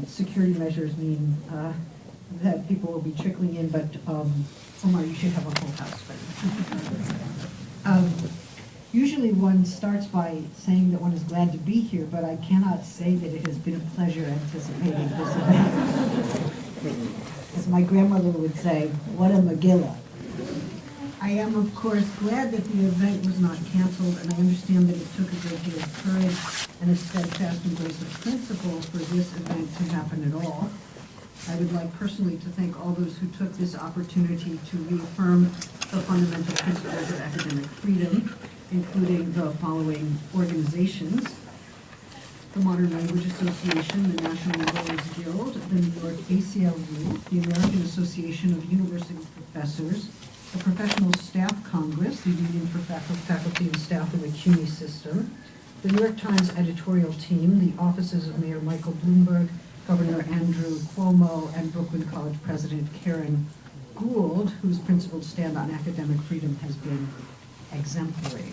security measures mean that people will be trickling in, but Omar, you should have a full house. Usually one starts by saying that one is glad to be here, but I cannot say that it has been a pleasure anticipating this event. As my grandmother would say, what a Megillah. I am, of course, glad that the event was not canceled, and I understand that it took a great deal of courage and a steadfast embrace of principle for this event to happen at all. I would like personally to thank all those who took this opportunity to reaffirm the fundamental principles of academic freedom, including the following organizations: the Modern Language Association, the National Lawyers Guild, the New York ACLU, the American Association of University Professors, the Professional Staff Congress, the Union for Faculty and Staff in the CUNY system, the New York Times editorial team, the offices of Mayor Michael Bloomberg, Governor Andrew Cuomo, and Brooklyn College President Karen Gould, whose principled stand on academic freedom has been exemplary.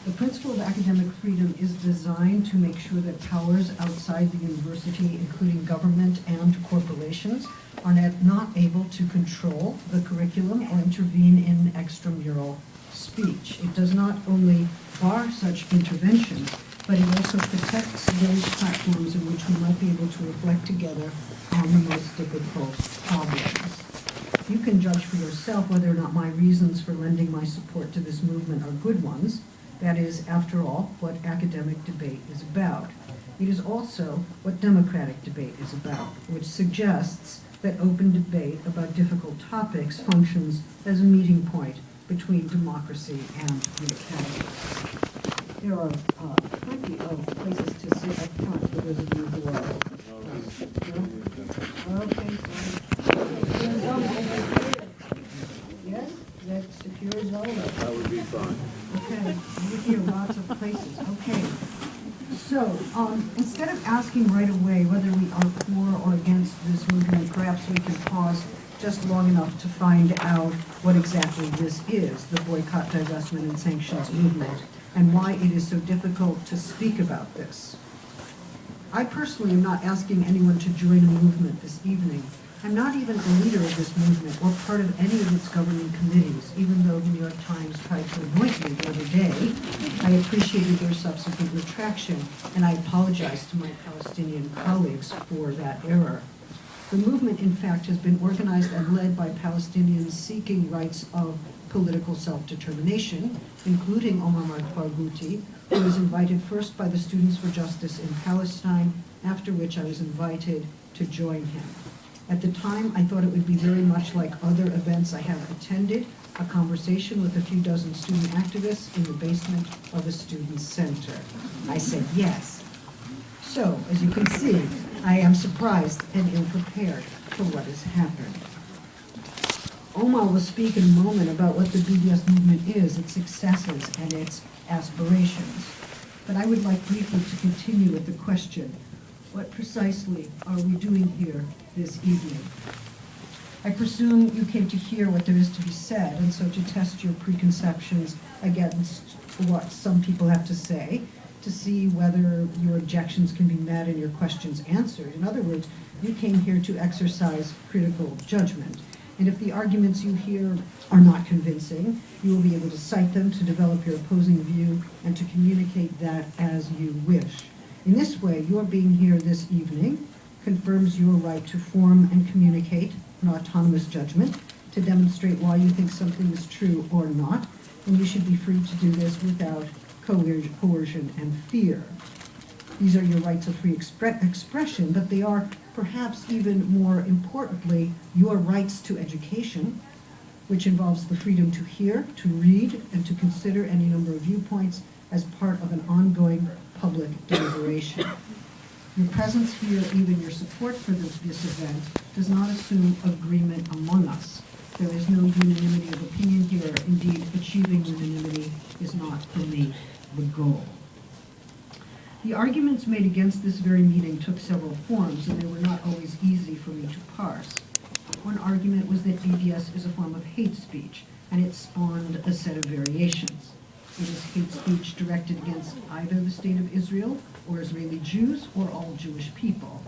The principle of academic freedom is designed to make sure that powers outside the university, including government and corporations, are not able to control the curriculum or intervene in extramural speech. It does not only bar such intervention, but it also protects those platforms in which we might be able to reflect together on the most difficult problems. You can judge for yourself whether or not my reasons for lending my support to this movement are good ones. That is, after all, what academic debate is about. It is also what democratic debate is about, which suggests that open debate about difficult topics functions as a meeting point between democracy and the academy. There are plenty of places to sit up front for those of you who are. Okay, yes, is that secure as well? That would be fine. Okay, you hear lots of places. Okay. So, instead of asking right away whether we are for or against this movement, perhaps we can pause just long enough to find out what exactly this is, the boycott, divestment, and sanctions movement, and why it is so difficult to speak about this. I personally am not asking anyone to join a movement this evening. I'm not even a leader of this movement or part of any of its governing committees, even though the New York Times tried to anoint me the other day. I appreciated their subsequent retraction, and I apologize to my Palestinian colleagues for that error. The movement, in fact, has been organized and led by Palestinians seeking rights of political self-determination, including Omar Barghouti, who was invited first by the Students for Justice in Palestine, after which I was invited to join him. At the time, I thought it would be very much like other events I have attended, a conversation with a few dozen student activists in the basement of a student center. I said yes. So, as you can see, I am surprised and ill-prepared for what has happened. Omar will speak in a moment about what the BDS movement is, its successes, and its aspirations. But I would like briefly to continue with the question, what precisely are we doing here this evening? I presume you came to hear what there is to be said, and so to test your preconceptions against what some people have to say, to see whether your objections can be met and your questions answered. In other words, you came here to exercise critical judgment. And if the arguments you hear are not convincing, you will be able to cite them to develop your opposing view and to communicate that as you wish. In this way, your being here this evening confirms your right to form and communicate an autonomous judgment, to demonstrate why you think something is true or not, and you should be free to do this without coercion and fear. These are your rights of free expression, but they are perhaps even more importantly your rights to education, which involves the freedom to hear, to read, and to consider any number of viewpoints as part of an ongoing public deliberation. Your presence here, even your support for this event, does not assume agreement among us. There is no unanimity of opinion here. Indeed, achieving unanimity is not, for me, the goal. The arguments made against this very meeting took several forms, and they were not always easy for me to parse. One argument was that BDS is a form of hate speech, and it spawned a set of variations. It is hate speech directed against either the State of Israel or Israeli Jews or all Jewish people.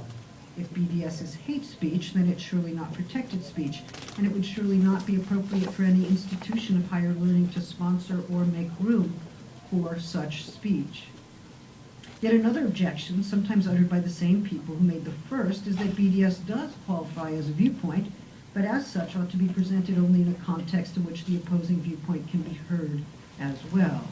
If BDS is hate speech, then it's surely not protected speech, and it would surely not be appropriate for any institution of higher learning to sponsor or make room for such speech. Yet another objection, sometimes uttered by the same people who made the first, is that BDS does qualify as a viewpoint, but as such ought to be presented only in a context in which the opposing viewpoint can be heard as well.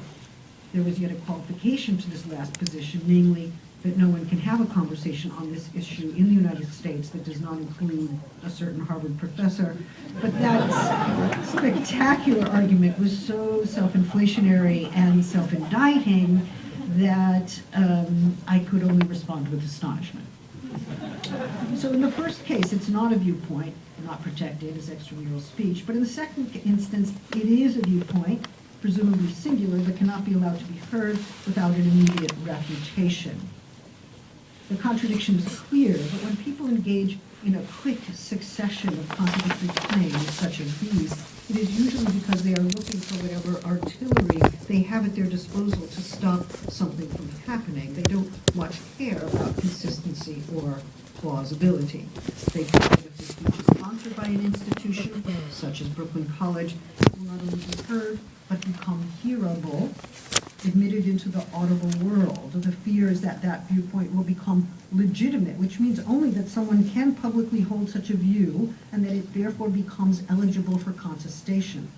There was yet a qualification to this last position, namely that no one can have a conversation on this issue in the United States that does not include a certain Harvard professor. But that spectacular argument was so self-inflationary and self-indicting that I could only respond with astonishment. So in the first case, it's not a viewpoint, not protected as extramural speech, but in the second instance, it is a viewpoint, presumably singular, that cannot be allowed to be heard without an immediate refutation. The contradiction is clear, but when people engage in a quick succession of contradictory claims such as these, it is usually because they are looking for whatever artillery they have at their disposal to stop something from happening. They don't much care about consistency or plausibility. They think that if the speech is sponsored by an institution, such as Brooklyn College, it will not only be heard, but become hearable, admitted into the audible world. The fear is that that viewpoint will become legitimate, which means only that someone can publicly hold such a view and that it therefore becomes eligible for contestation.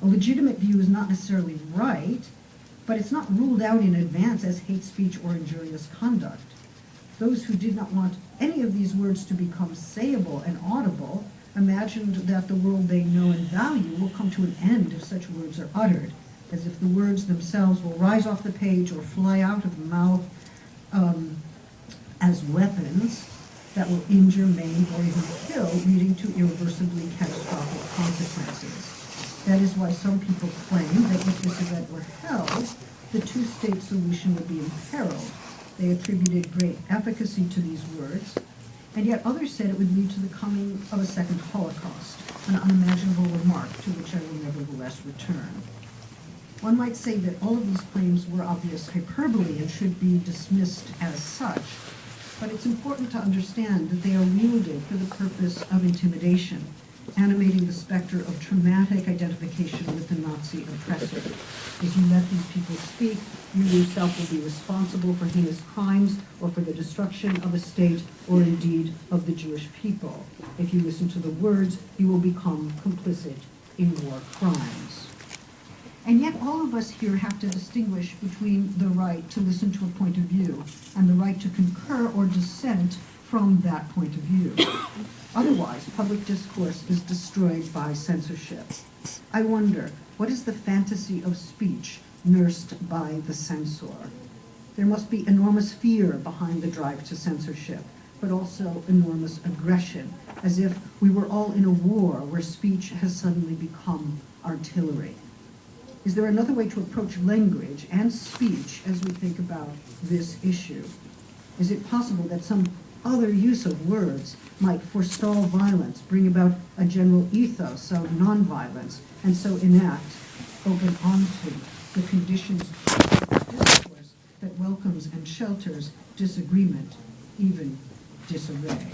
A legitimate view is not necessarily right, but it's not ruled out in advance as hate speech or injurious conduct. Those who did not want any of these words to become sayable and audible imagined that the world they know and value will come to an end if such words are uttered, as if the words themselves will rise off the page or fly out of the mouth as weapons that will injure, maim, or even kill, leading to irreversibly catastrophic consequences. That is why some people claim that if this event were held, the two-state solution would be imperiled. They attributed great efficacy to these words, and yet others said it would lead to the coming of a second Holocaust, an unimaginable remark to which I will nevertheless return. One might say that all of these claims were obvious hyperbole and should be dismissed as such, but it's important to understand that they are wielded for the purpose of intimidation, animating the specter of traumatic identification with the Nazi oppressor. If you let these people speak, you yourself will be responsible for heinous crimes or for the destruction of a state or indeed of the Jewish people. If you listen to the words, you will become complicit in war crimes. And yet all of us here have to distinguish between the right to listen to a point of view and the right to concur or dissent from that point of view. Otherwise, public discourse is destroyed by censorship. I wonder, what is the fantasy of speech nursed by the censor? There must be enormous fear behind the drive to censorship, but also enormous aggression, as if we were all in a war where speech has suddenly become artillery. Is there another way to approach language and speech as we think about this issue? Is it possible that some other use of words might forestall violence, bring about a general ethos of nonviolence, and so enact, open onto, the conditions of discourse that welcomes and shelters disagreement, even disarray?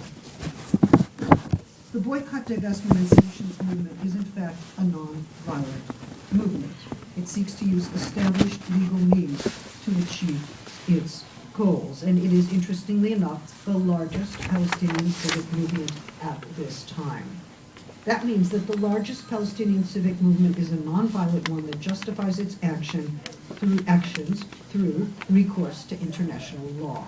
The boycott, divestment, and sanctions movement is in fact a non-violent movement. It seeks to use established legal means to achieve its goals, and it is, interestingly enough, the largest Palestinian civic movement at this time. That means that the largest Palestinian civic movement is a nonviolent one that justifies its actions through recourse to international law.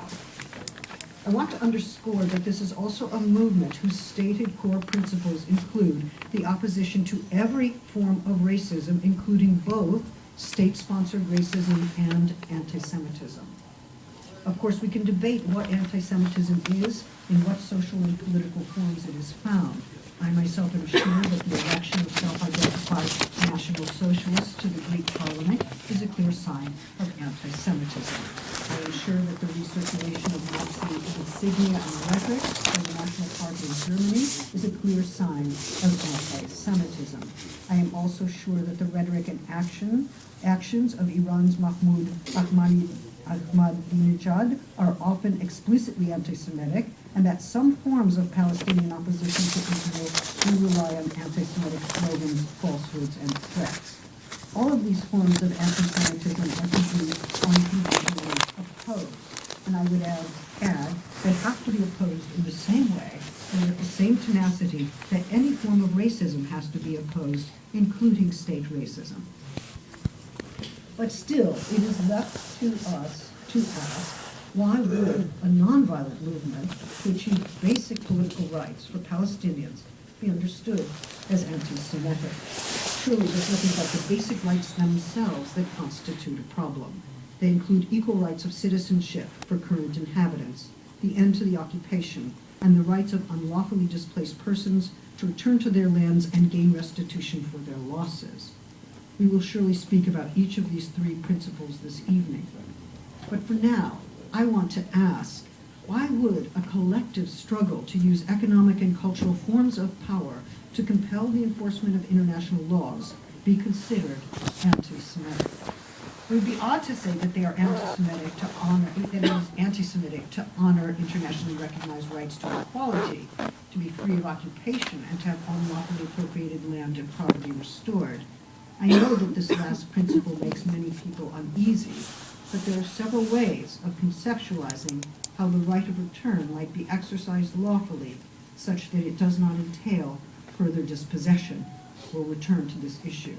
I want to underscore that this is also a movement whose stated core principles include the opposition to every form of racism, including both state-sponsored racism and anti-Semitism. Of course, we can debate what anti-Semitism is, in what social and political forms it is found. I myself am sure that the election of self-identified National Socialists to the Greek Parliament is a clear sign of anti-Semitism. I am sure that the recirculation of Nazi insignia and rhetoric by the National Party Nazi Germany is a clear sign of anti-Semitism. I am also sure that the rhetoric and actions of Iran's Mahmoud Ahmadinejad are often explicitly anti-Semitic, and that some forms of Palestinian opposition to Israel do rely on anti-Semitic slogans, falsehoods, and threats. All of these forms of anti-Semitism are simply unconditionally opposed, and I would add they have to be opposed in the same way and with the same tenacity that any form of racism has to be opposed, including state racism. But still, it is left to us to ask, why would a nonviolent movement to achieve basic political rights for Palestinians be understood as anti-Semitic? Surely there's nothing but the basic rights themselves that constitute a problem. They include equal rights of citizenship for current inhabitants, the end to the occupation, and the rights of unlawfully displaced persons to return to their lands and gain restitution for their losses. We will surely speak about each of these three principles this evening. But for now, I want to ask, why would a collective struggle to use economic and cultural forms of power to compel the enforcement of international laws be considered anti-Semitic? It would be odd to say that they are anti-Semitic to honor, that it is anti-Semitic to honor internationally recognized rights to equality, to be free of occupation, and to have unlawfully appropriated land and property restored. I know that this last principle makes many people uneasy, but there are several ways of conceptualizing how the right of return might be exercised lawfully, such that it does not entail further dispossession. We'll return to this issue.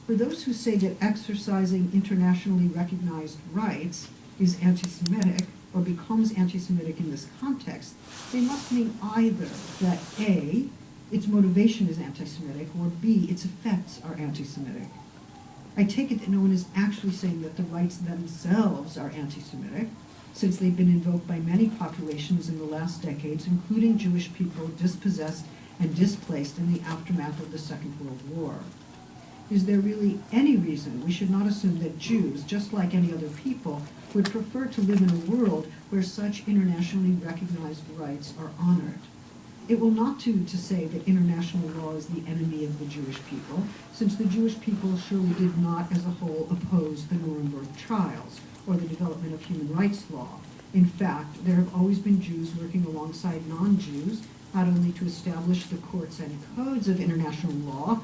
For those who say that exercising internationally recognized rights is anti-Semitic or becomes anti-Semitic in this context, they must mean either that A, its motivation is anti-Semitic, or B, its effects are anti-Semitic. I take it that no one is actually saying that the rights themselves are anti-Semitic, since they've been invoked by many populations in the last decades, including Jewish people dispossessed and displaced in the aftermath of the Second World War. Is there really any reason we should not assume that Jews, just like any other people, would prefer to live in a world where such internationally recognized rights are honored? It will not do to say that international law is the enemy of the Jewish people, since the Jewish people surely did not as a whole oppose the Nuremberg trials or the development of human rights law. In fact, there have always been Jews working alongside non-Jews, not only to establish the courts and codes of international law,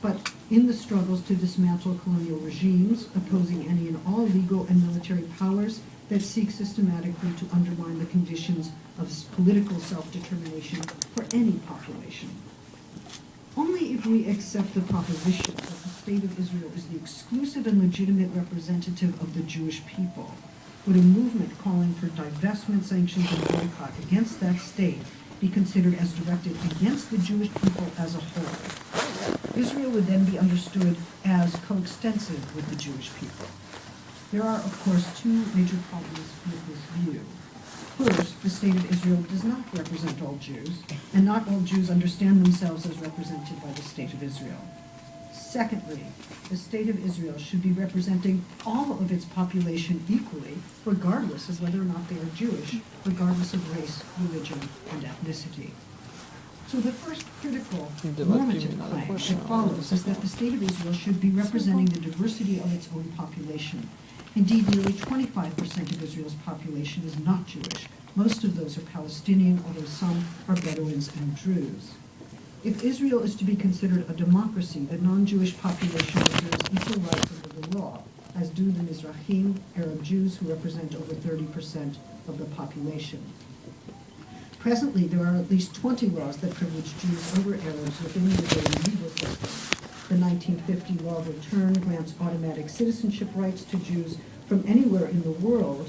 but in the struggles to dismantle colonial regimes, opposing any and all legal and military powers that seek systematically to undermine the conditions of political self-determination for any population. Only if we accept the proposition that the State of Israel is the exclusive and legitimate representative of the Jewish people would a movement calling for divestment, sanctions, and boycott against that state be considered as directed against the Jewish people as a whole. Israel would then be understood as coextensive with the Jewish people. There are, of course, two major problems with this view. First, the State of Israel does not represent all Jews, and not all Jews understand themselves as represented by the State of Israel. Secondly, the State of Israel should be representing all of its population equally, regardless of whether or not they are Jewish, regardless of race, religion, and ethnicity. So the first critical normative claim that follows is that the State of Israel should be representing the diversity of its own population. Indeed, nearly 25% of Israel's population is not Jewish. Most of those are Palestinian, although some are Bedouins and Druze. If Israel is to be considered a democracy, the non-Jewish population deserves equal rights under the law, as do the Mizrahim, Arab Jews, who represent over 30% of the population. Presently, there are at least 20 laws that privilege Jews over Arabs within the Israeli legal system. The 1950 Law of Return grants automatic citizenship rights to Jews from anywhere in the world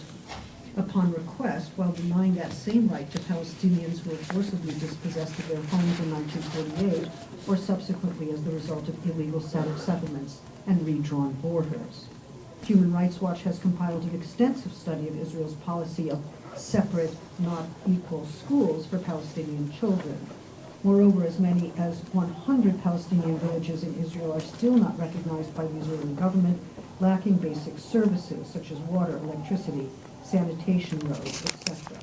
upon request, while denying that same right to Palestinians who were forcibly dispossessed of their homes in 1948, or subsequently as the result of illegal settlements and redrawn borders. Human Rights Watch has compiled an extensive study of Israel's policy of separate, not equal schools for Palestinian children. Moreover, as many as 100 Palestinian villages in Israel are still not recognized by the Israeli government, lacking basic services such as water, electricity, sanitation roads, etc.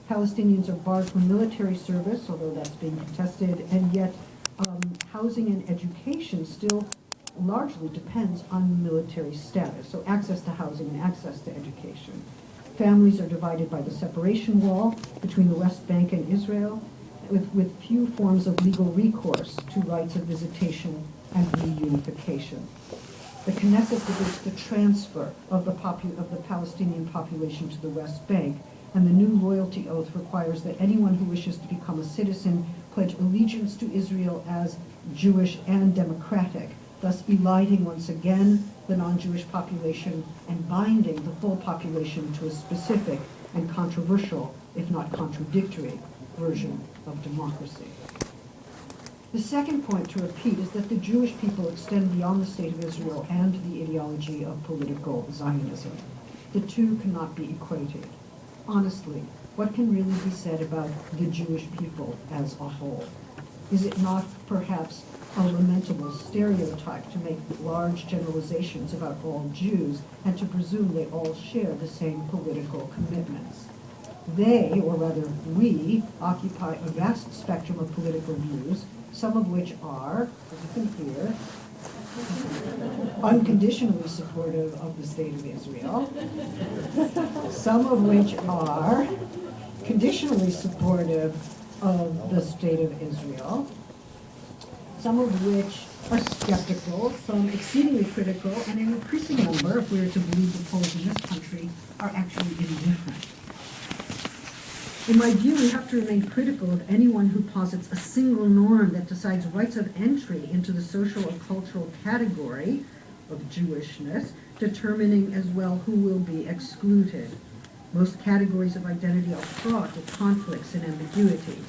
Palestinians are barred from military service, although that's being contested, and yet housing and education still largely depends on military status, so access to housing and access to education. Families are divided by the separation wall between the West Bank and Israel, with few forms of legal recourse to rights of visitation and reunification. The Knesset debates the transfer of the Palestinian population to the West Bank, and the new loyalty oath requires that anyone who wishes to become a citizen pledge allegiance to Israel as Jewish and democratic, thus eliding once again the non-Jewish population and binding the full population to a specific and controversial, if not contradictory, version of democracy. The second point to repeat is that the Jewish people extend beyond the state of Israel and the ideology of political Zionism. The two cannot be equated. Honestly, what can really be said about the Jewish people as a whole? Is it not perhaps a lamentable stereotype to make large generalizations about all Jews and to presume they all share the same political commitments? They, or rather we, occupy a vast spectrum of political views, some of which are, as you can hear, unconditionally supportive of the state of Israel, some of which are conditionally supportive of the state of Israel, some of which are skeptical, some exceedingly critical, and an increasing number, if we are to believe the polls in this country, are actually indifferent. In my view, we have to remain critical of anyone who posits a single norm that decides rights of entry into the social or cultural category of Jewishness, determining as well who will be excluded. Most categories of identity are fraught with conflicts and ambiguities.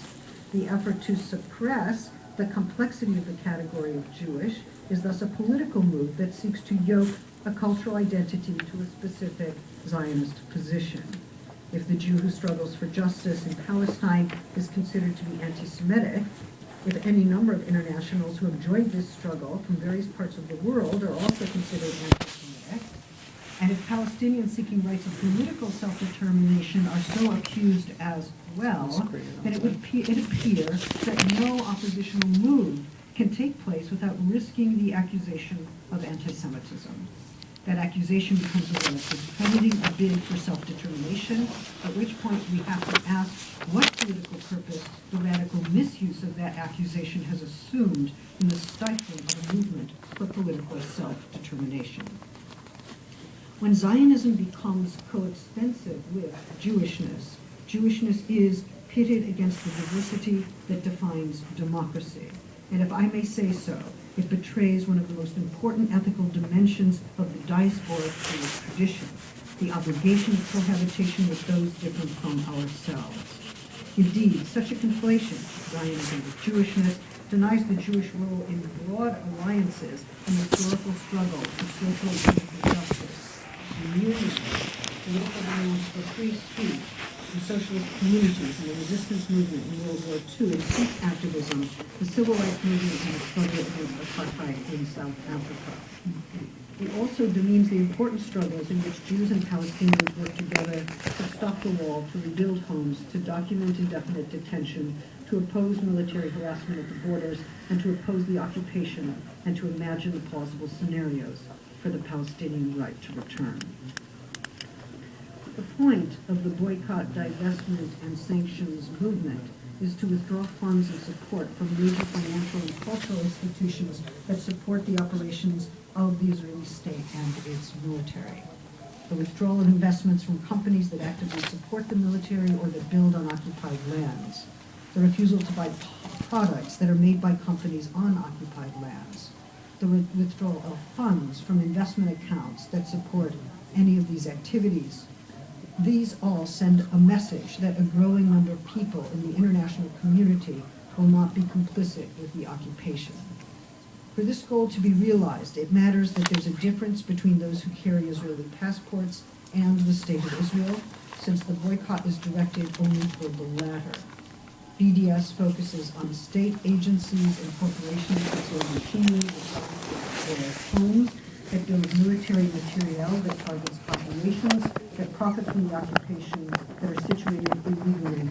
The effort to suppress the complexity of the category of Jewish is thus a political move that seeks to yoke a cultural identity to a specific Zionist position. If the Jew who struggles for justice in Palestine is considered to be anti-Semitic, if any number of internationals who have joined this struggle from various parts of the world are also considered anti-Semitic, and if Palestinians seeking rights of political self-determination are so accused as well, then it appear that no oppositional move can take place without risking the accusation of anti-Semitism. That accusation becomes a relative pending a bid for self-determination, at which point we have to ask what political purpose the radical misuse of that accusation has assumed in the stifling of a movement for political self-determination. When Zionism becomes coextensive with Jewishness, Jewishness is pitted against the diversity that defines democracy. And if I may say so, it betrays one of the most important ethical dimensions of the diasporic Jewish tradition, the obligation of cohabitation with those different from ourselves. Indeed, such a conflation, Zionism with Jewishness, denies the Jewish role in broad alliances in the historical struggle for social and political justice, unity, political demands for free speech, and socialist communities in the resistance movement in World War II, and peace activism, the civil rights movement, and the struggle against apartheid in South Africa. It also demeans the important struggles in which Jews and Palestinians work together to stop the wall, to rebuild homes, to document indefinite detention, to oppose military harassment at the borders, and to oppose the occupation, and to imagine the plausible scenarios for the Palestinian right to return. The point of the boycott, divestment, and sanctions movement is to withdraw funds and support from major financial and cultural institutions that support the operations of the Israeli state and its military. The withdrawal of investments from companies that actively support the military or that build on occupied lands. The refusal to buy products that are made by companies on occupied lands. The withdrawal of funds from investment accounts that support any of these activities. These all send a message that a growing number of people in the international community will not be complicit with the occupation. For this goal to be realized, it matters that there's a difference between those who carry Israeli passports and the State of Israel, since the boycott is directed only toward the latter. BDS focuses on state agencies and corporations that serve machinery, their homes, that build military materiel, that targets populations, that profit from the occupation, that are situated illegally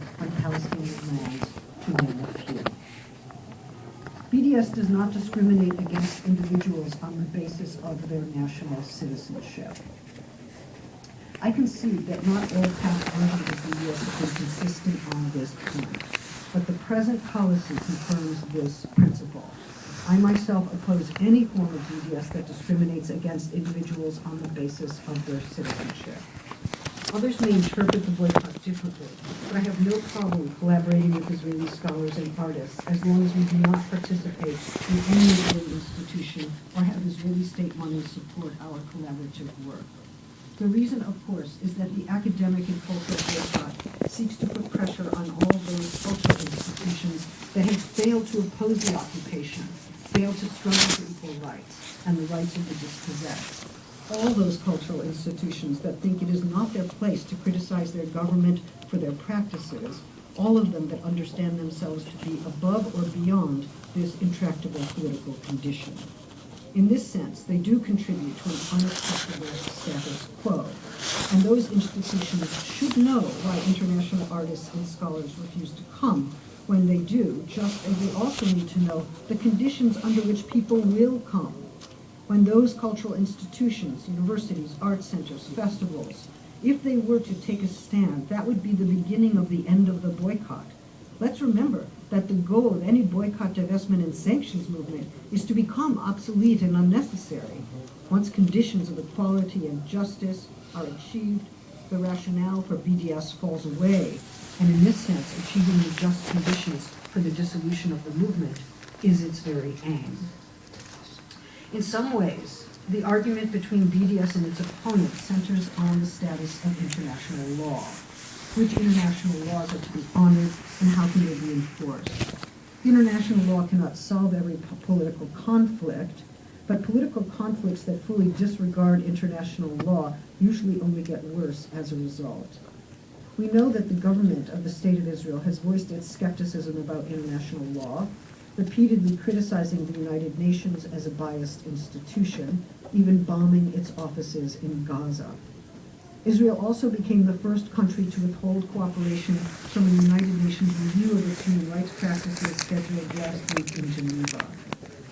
BDS does not discriminate against individuals on the basis of their national citizenship. I concede that not all past versions of BDS have been consistent on this point, but the present policy confirms this principle. I myself oppose any form of BDS that discriminates against individuals on the basis of their citizenship. Others may interpret the boycott differently, but I have no problem collaborating with Israeli scholars and artists as long as we do not participate in any Israeli institution or have Israeli state money support our collaborative work. The reason, of course, is that the academic and cultural boycott seeks to put pressure on all those cultural institutions that have failed to oppose the occupation, failed to struggle for equal rights and the rights of the dispossessed. All those cultural institutions that think it is not their place to criticize their government for their practices, all of them that understand themselves to be above or beyond this intractable political condition. In this sense, they do contribute to an unacceptable status quo, and those institutions should know why international artists and scholars refuse to come when they do, just as they also need to know the conditions under which people will come. When those cultural institutions, universities, art centers, festivals, if they were to take a stand, that would be the beginning of the end of the boycott. Let's remember that the goal of any boycott, divestment, and sanctions movement is to become obsolete and unnecessary. Once conditions of equality and justice are achieved, the rationale for BDS falls away, and in this sense, achieving the just conditions for the dissolution of the movement is its very aim. In some ways, the argument between BDS and its opponents centers on the status of international law. Which international laws are to be honored and how can they be enforced? International law cannot solve every political conflict, but political conflicts that fully disregard international law usually only get worse as a result. We know that the government of the State of Israel has voiced its skepticism about international law, repeatedly criticizing the United Nations as a biased institution, even bombing its offices in Gaza. Israel also became the first country to withhold cooperation from the United Nations review of its human rights practices scheduled last week in Geneva.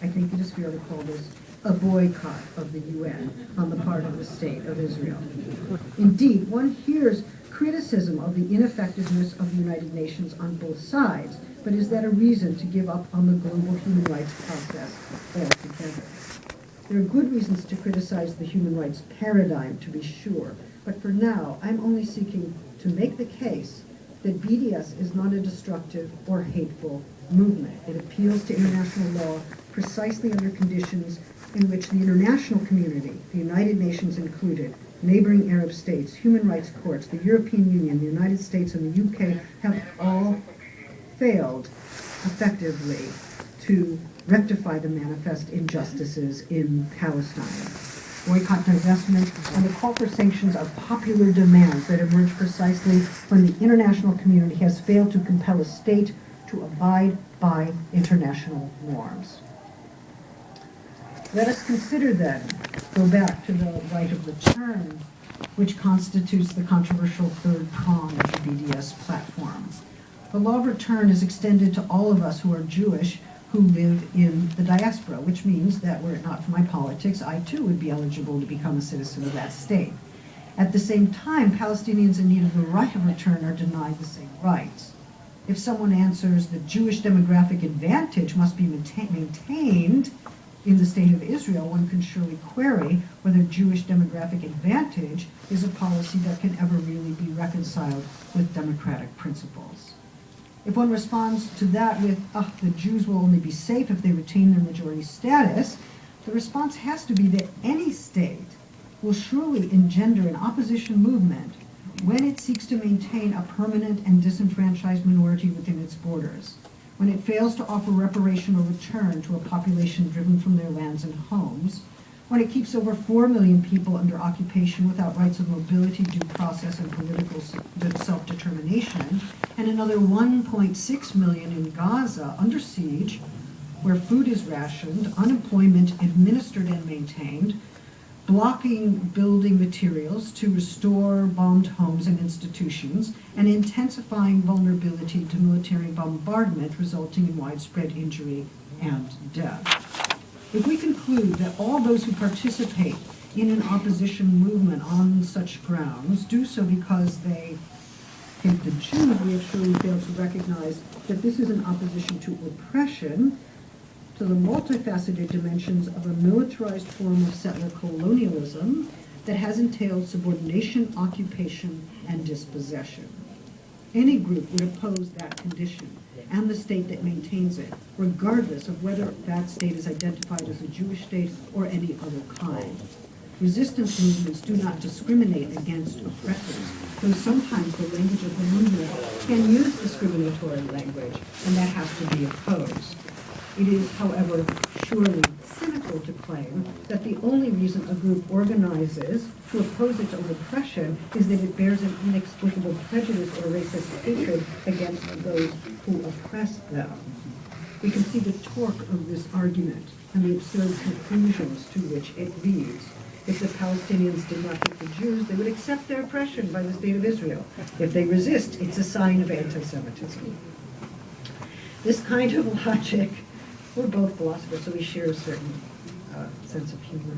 I think it is fair to call this a boycott of the UN on the part of the State of Israel. Indeed, one hears criticism of the ineffectiveness of the United Nations on both sides, but is that a reason to give up on the global human rights process altogether? There are good reasons to criticize the human rights paradigm, to be sure, but for now, I'm only seeking to make the case that BDS is not a destructive or hateful movement. It appeals to international law precisely under conditions in which the international community, the United Nations included, neighboring Arab states, human rights courts, the European Union, the United States, and the UK have all failed effectively to rectify the manifest injustices in Palestine. Boycott, divestment, and the call for sanctions are popular demands that emerge precisely when the international community has failed to compel a state to abide by international norms. Let us consider then, go back to the right of return, which constitutes the controversial third prong of the BDS platform. The law of return is extended to all of us who are Jewish who live in the diaspora, which means that were it not for my politics, I too would be eligible to become a citizen of that state. At the same time, Palestinians in need of the right of return are denied the same rights. If someone answers the Jewish demographic advantage must be maintained in the state of Israel, one can surely query whether Jewish demographic advantage is a policy that can ever really be reconciled with democratic principles. If one responds to that with, the Jews will only be safe if they retain their majority status, the response has to be that any state will surely engender an opposition movement when it seeks to maintain a permanent and disenfranchised minority within its borders, when it fails to offer reparation or return to a population driven from their lands and homes, when it keeps over 4 million people under occupation without rights of mobility, due process, and political self-determination, and another 1.6 million in Gaza under siege, where food is rationed, unemployment administered and maintained, blocking building materials to restore bombed homes and institutions, and intensifying vulnerability to military bombardment resulting in widespread injury and death. If we conclude that all those who participate in an opposition movement on such grounds do so because they hate the Jews, we have surely failed to recognize that this is an opposition to oppression, to the multifaceted dimensions of a militarized form of settler colonialism that has entailed subordination, occupation, and dispossession. Any group would oppose that condition and the state that maintains it, regardless of whether that state is identified as a Jewish state or any other kind. Resistance movements do not discriminate against oppressors, though sometimes the language of the movement can use discriminatory language, and that has to be opposed. It is, however, surely cynical to claim that the only reason a group organizes to oppose its own oppression is that it bears an inexplicable prejudice or racist hatred against those who oppress them. We can see the torque of this argument and the absurd conclusions to which it leads. If the Palestinians did not hate the Jews, they would accept their oppression by the state of Israel. If they resist, it's a sign of anti-Semitism. This kind of logic, we're both philosophers, so we share a certain sense of humor.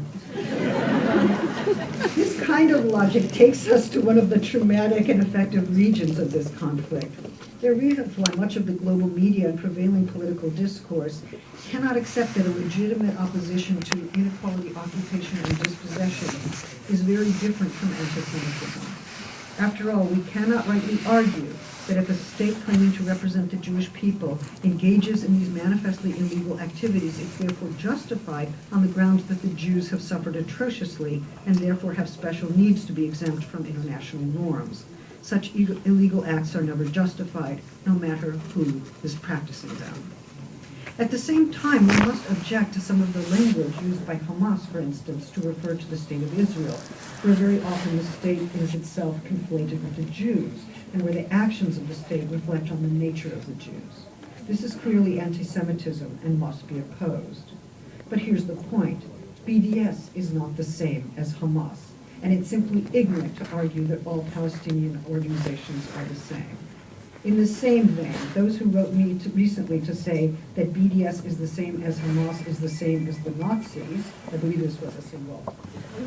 This kind of logic takes us to one of the traumatic and effective regions of this conflict. There are reasons why much of the global media and prevailing political discourse cannot accept that a legitimate opposition to inequality, occupation, and dispossession is very different from anti-Semitism. After all, we cannot rightly argue that if a state claiming to represent the Jewish people engages in these manifestly illegal activities, it's therefore justified on the grounds that the Jews have suffered atrociously and therefore have special needs to be exempt from international norms. Such illegal acts are never justified, no matter who is practicing them. At the same time, we must object to some of the language used by Hamas, for instance, to refer to the state of Israel, where very often the state is itself conflated with the Jews, and where the actions of the state reflect on the nature of the Jews. This is clearly anti-Semitism and must be opposed. But here's the point. BDS is not the same as Hamas, and it's simply ignorant to argue that all Palestinian organizations are the same. In the same vein, those who wrote me recently to say that BDS is the same as Hamas is the same as the Nazis, I believe this was a single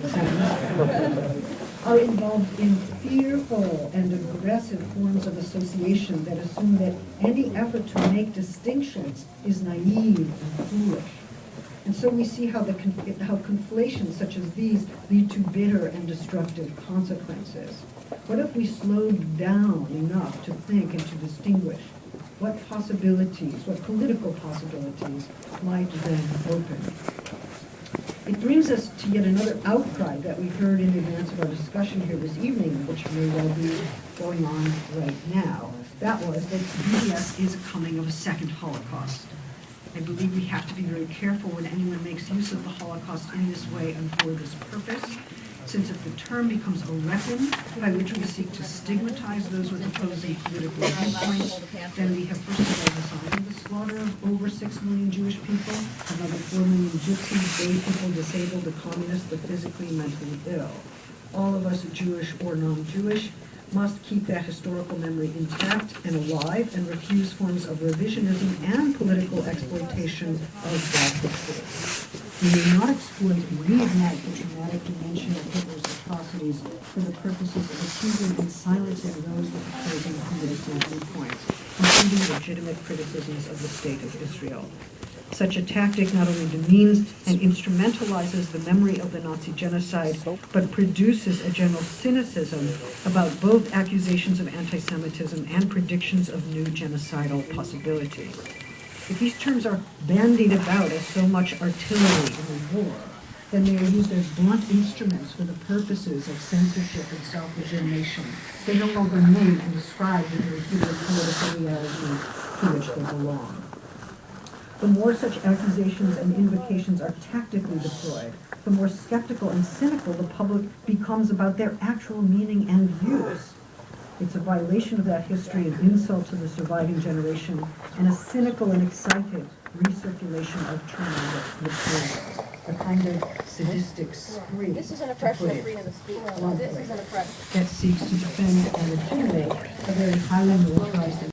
sentence, are involved in fearful and aggressive forms of association that assume that any effort to make distinctions is naive and foolish. And so we see how conflations such as these lead to bitter and destructive consequences. What if we slowed down enough to think and to distinguish what possibilities, what political possibilities might then open? It brings us to yet another outcry that we heard in advance of our discussion here this evening, which may well be going on right now. That was that BDS is coming of a second Holocaust. I believe we have to be very careful when anyone makes use of the Holocaust in this way and for this purpose, since if the term becomes a weapon by which we seek to stigmatize those with opposing political viewpoints, then we have first of all designed the slaughter of over 6 million Jewish people, another 4 million gypsies, gay people, disabled, the communists, the physically and mentally ill. All of us, Jewish or non-Jewish, must keep that historical memory intact and alive and refuse forms of revisionism and political exploitation of that history. We may not exploit and reignite the traumatic dimension of Hitler's atrocities for the purposes of accusing and silencing those with opposing political viewpoints, including legitimate criticisms of the state of Israel. Such a tactic not only demeans and instrumentalizes the memory of the Nazi genocide, but produces a general cynicism about both accusations of anti-Semitism and predictions of new genocidal possibilities. If these terms are bandied about as so much artillery in a war, then they are used as blunt instruments for the purposes of censorship and self-legitimation. They no longer name and describe the reputed political reality to which they belong. The more such accusations and invocations are tactically deployed, the more skeptical and cynical the public becomes about their actual meaning and use. It's a violation of that history, an insult to the surviving generation, and a cynical and excited recirculation of traumatic material. A kind of sadistic spree. This is an oppression of freedom of speech. This is an oppression. That seeks to defend and legitimate a very highly militarized